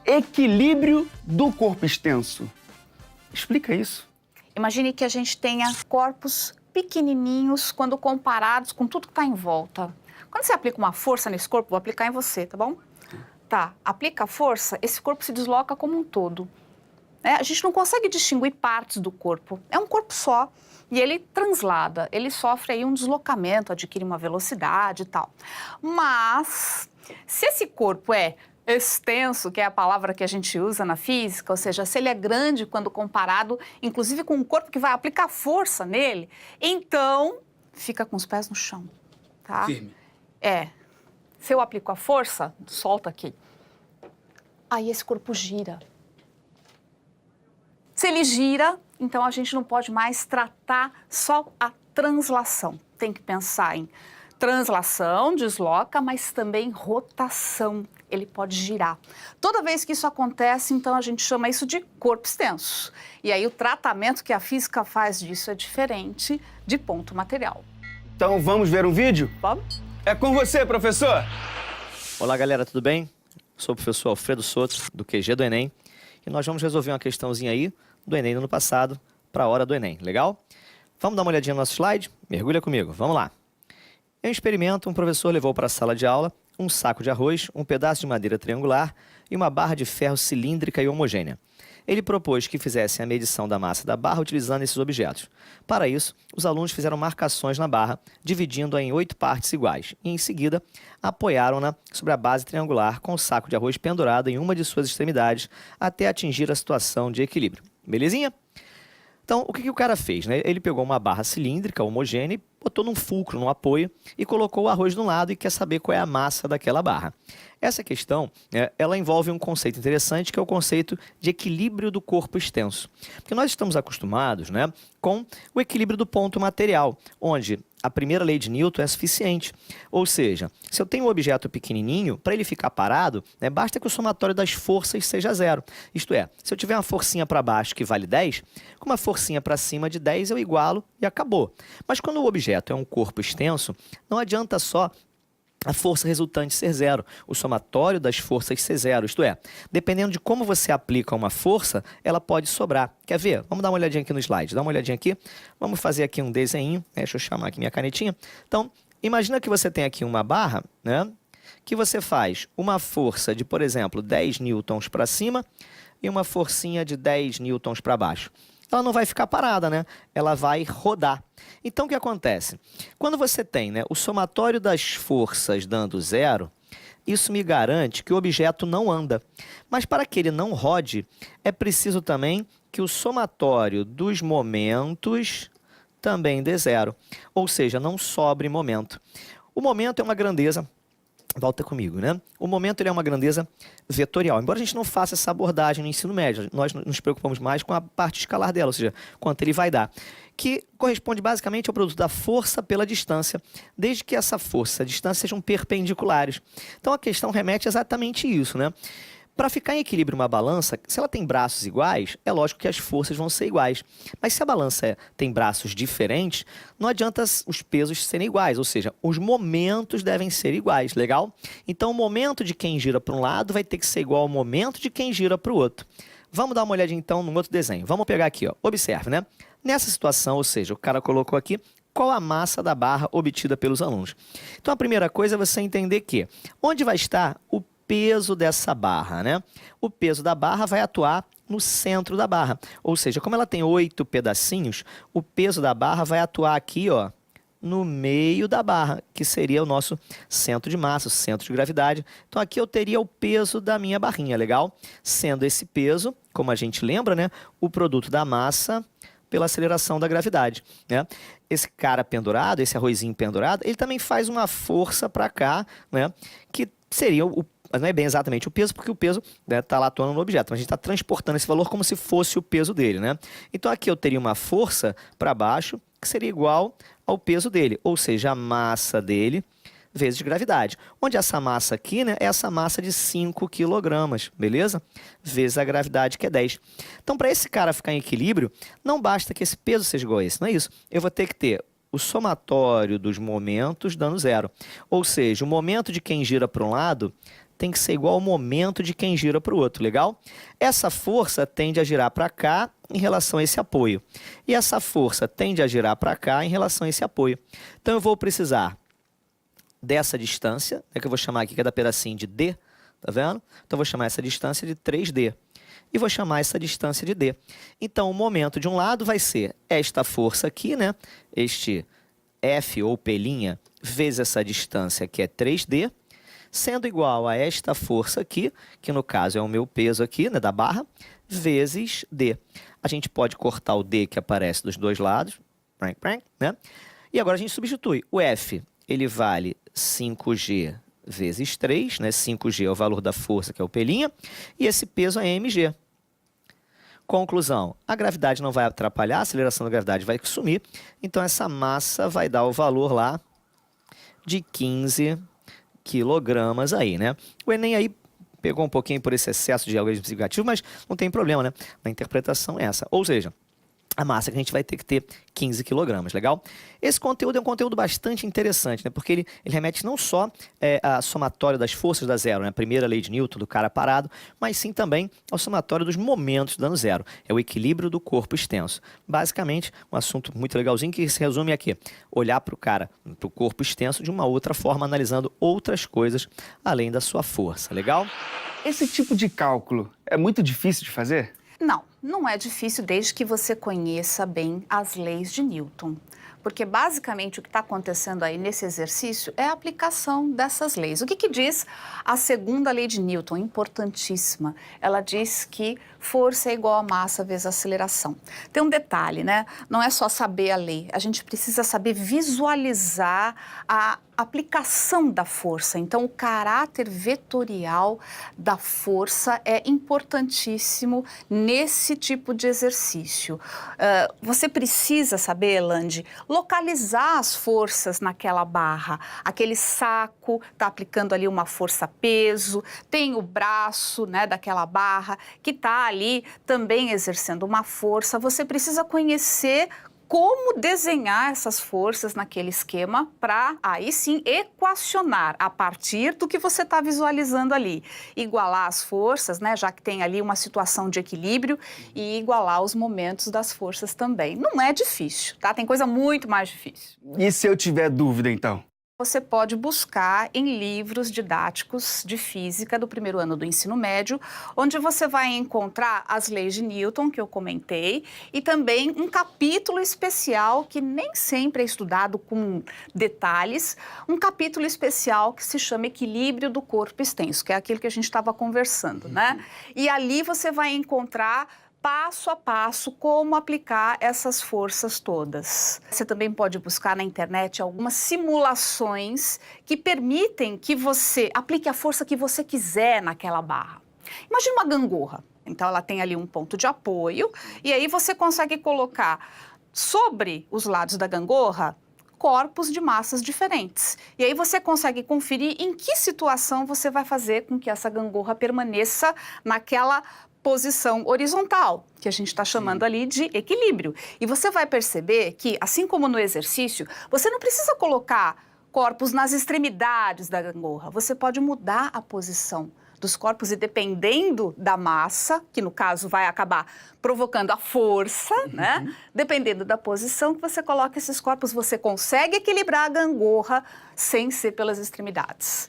Equilíbrio do corpo extenso. Explica isso. Imagine que a gente tenha corpos pequenininhos quando comparados com tudo que está em volta. Quando você aplica uma força nesse corpo, vou aplicar em você, tá bom? Tá, aplica a força, esse corpo se desloca como um todo. A gente não consegue distinguir partes do corpo. É um corpo só e ele translada, ele sofre aí um deslocamento, adquire uma velocidade e tal. Mas, se esse corpo é extenso, que é a palavra que a gente usa na física, ou seja, se ele é grande quando comparado, inclusive com um corpo que vai aplicar força nele, então fica com os pés no chão, tá? Firme. Se eu aplico a força, solta aqui, aí esse corpo gira. Se ele gira, então a gente não pode mais tratar só a translação. Tem que pensar em translação, desloca, mas também rotação. Ele pode girar. Toda vez que isso acontece, então a gente chama isso de corpo extenso. E aí o tratamento que a física faz disso é diferente de ponto material. Então vamos ver um vídeo? Vamos? É com você, professor! Olá, galera, tudo bem? Sou o professor Alfredo Soto, do QG do Enem. E nós vamos resolver uma questãozinha aí do Enem do ano passado para a hora do Enem, legal? Vamos dar uma olhadinha no nosso slide? Mergulha comigo, vamos lá. Em um experimento, um professor levou para a sala de aula um saco de arroz, um pedaço de madeira triangular e uma barra de ferro cilíndrica e homogênea. Ele propôs que fizessem a medição da massa da barra utilizando esses objetos. Para isso, os alunos fizeram marcações na barra, dividindo-a em 8 partes iguais, e em seguida apoiaram-na sobre a base triangular com o saco de arroz pendurado em uma de suas extremidades até atingir a situação de equilíbrio. Belezinha? Então, o que o cara fez, né? Ele pegou uma barra cilíndrica homogênea, botou num fulcro, num apoio, e colocou o arroz de um lado e quer saber qual é a massa daquela barra. Essa questão, ela envolve um conceito interessante, que é o conceito de equilíbrio do corpo extenso. Porque nós estamos acostumados, né, com o equilíbrio do ponto material, onde a primeira lei de Newton é suficiente. Ou seja, se eu tenho um objeto pequenininho, para ele ficar parado, né, basta que o somatório das forças seja 0. Isto é, se eu tiver uma forcinha para baixo que vale 10, com uma forcinha para cima de 10 eu igualo e acabou. Mas quando o objeto é um corpo extenso, não adianta só a força resultante ser 0, o somatório das forças ser 0, isto é, dependendo de como você aplica uma força, ela pode sobrar. Quer ver? Vamos dar uma olhadinha aqui no slide, dá uma olhadinha aqui, vamos fazer aqui um desenho, deixa eu chamar aqui minha canetinha. Então, imagina que você tem aqui uma barra, né, que você faz uma força de, por exemplo, 10 newtons para cima e uma forcinha de 10 newtons para baixo. Ela não vai ficar parada, né? Ela vai rodar. Então, o que acontece? Quando você tem, né, o somatório das forças dando 0, isso me garante que o objeto não anda. Mas para que ele não rode, é preciso também que o somatório dos momentos também dê 0. Ou seja, não sobre momento. O momento é uma grandeza... Volta comigo, né? O momento ele é uma grandeza vetorial. Embora a gente não faça essa abordagem no ensino médio, nós nos preocupamos mais com a parte escalar dela, ou seja, quanto ele vai dar, que corresponde basicamente ao produto da força pela distância, desde que essa força e a distância sejam perpendiculares. Então a questão remete exatamente isso, né? Para ficar em equilíbrio uma balança, se ela tem braços iguais, é lógico que as forças vão ser iguais. Mas se a balança tem braços diferentes, não adianta os pesos serem iguais, ou seja, os momentos devem ser iguais, legal? Então o momento de quem gira para um lado vai ter que ser igual ao momento de quem gira para o outro. Vamos dar uma olhadinha então no outro desenho. Vamos pegar aqui, ó. Observe, né? Nessa situação, ou seja, o cara colocou aqui qual a massa da barra obtida pelos alunos. Então a primeira coisa é você entender que onde vai estar o peso dessa barra, né? O peso da barra vai atuar no centro da barra. Ou seja, como ela tem 8 pedacinhos, o peso da barra vai atuar aqui, ó, no meio da barra, que seria o nosso centro de massa, o centro de gravidade. Então aqui eu teria o peso da minha barrinha, legal? Sendo esse peso, como a gente lembra, né, o produto da massa pela aceleração da gravidade, né? Esse cara pendurado, esse arrozinho pendurado, ele também faz uma força para cá, né, que seria não é bem exatamente o peso, porque o peso está lá atuando no objeto, mas a gente está transportando esse valor como se fosse o peso dele, né? Então aqui eu teria uma força para baixo que seria igual ao peso dele, ou seja, a massa dele vezes gravidade. Onde essa massa aqui, né, é essa massa de 5 kg, beleza? Vezes a gravidade, que é 10. Então, para esse cara ficar em equilíbrio, não basta que esse peso seja igual a esse, não é isso? Eu vou ter que ter o somatório dos momentos dando 0. Ou seja, o momento de quem gira para um lado tem que ser igual ao momento de quem gira para o outro, legal? Essa força tende a girar para cá em relação a esse apoio. E essa força tende a girar para cá em relação a esse apoio. Então eu vou precisar dessa distância, que eu vou chamar aqui cada pedacinho de D, tá vendo? Então eu vou chamar essa distância de 3D. E vou chamar essa distância de D. Então o momento de um lado vai ser esta força aqui, né? Este F ou P' vezes essa distância que é 3D, sendo igual a esta força aqui, que no caso é o meu peso aqui, né, da barra, vezes D. A gente pode cortar o D que aparece dos dois lados, né? E agora a gente substitui. O F, ele vale 5G vezes 3, né? 5G é o valor da força, que é o P', e esse peso é mg. Conclusão, a gravidade não vai atrapalhar, a aceleração da gravidade vai sumir, então essa massa vai dar o valor lá de 15 quilogramas aí, né? O Enem aí pegou um pouquinho por esse excesso de algoritmo significativo, mas não tem problema, né? A interpretação é essa. Ou seja, a massa que a gente vai ter que ter 15 quilogramas, legal? Esse conteúdo é um conteúdo bastante interessante, né? Porque ele remete não só a somatório das forças da zero, né? A primeira lei de Newton, do cara parado, mas sim também ao somatório dos momentos dando zero. É o equilíbrio do corpo extenso. Basicamente, um assunto muito legalzinho que se resume aqui. Olhar para o cara, para o corpo extenso de uma outra forma, analisando outras coisas além da sua força, legal? Esse tipo de cálculo é muito difícil de fazer? Não, não é difícil desde que você conheça bem as leis de Newton. Porque basicamente o que está acontecendo aí nesse exercício é a aplicação dessas leis. O que que diz a segunda lei de Newton? Importantíssima. Ela diz que força é igual a massa vezes aceleração. Tem um detalhe, né? Não é só saber a lei, a gente precisa saber visualizar a aplicação da força. Então, o caráter vetorial da força é importantíssimo nesse tipo de exercício. Você precisa saber, Elande, localizar as forças naquela barra. Aquele saco está aplicando ali uma força-peso, tem o braço, né, daquela barra que está ali também exercendo uma força. Você precisa conhecer como desenhar essas forças naquele esquema para, aí sim, equacionar a partir do que você está visualizando ali. Igualar as forças, né, já que tem ali uma situação de equilíbrio, e igualar os momentos das forças também. Não é difícil, tá? Tem coisa muito mais difícil. E se eu tiver dúvida, então? Você pode buscar em livros didáticos de física do primeiro ano do ensino médio, onde você vai encontrar as leis de Newton, que eu comentei, e também um capítulo especial que nem sempre é estudado com detalhes, um capítulo especial que se chama Equilíbrio do Corpo Extenso, que é aquilo que a gente estava conversando, né? E ali você vai encontrar passo a passo como aplicar essas forças todas. Você também pode buscar na internet algumas simulações que permitem que você aplique a força que você quiser naquela barra. Imagina uma gangorra. Então ela tem ali um ponto de apoio e aí você consegue colocar sobre os lados da gangorra corpos de massas diferentes. E aí você consegue conferir em que situação você vai fazer com que essa gangorra permaneça naquela posição horizontal, que a gente está chamando ali de equilíbrio. E você vai perceber que, assim como no exercício, você não precisa colocar corpos nas extremidades da gangorra. Você pode mudar a posição dos corpos e dependendo da massa, que no caso vai acabar provocando a força, né? Dependendo da posição que você coloca esses corpos, você consegue equilibrar a gangorra sem ser pelas extremidades.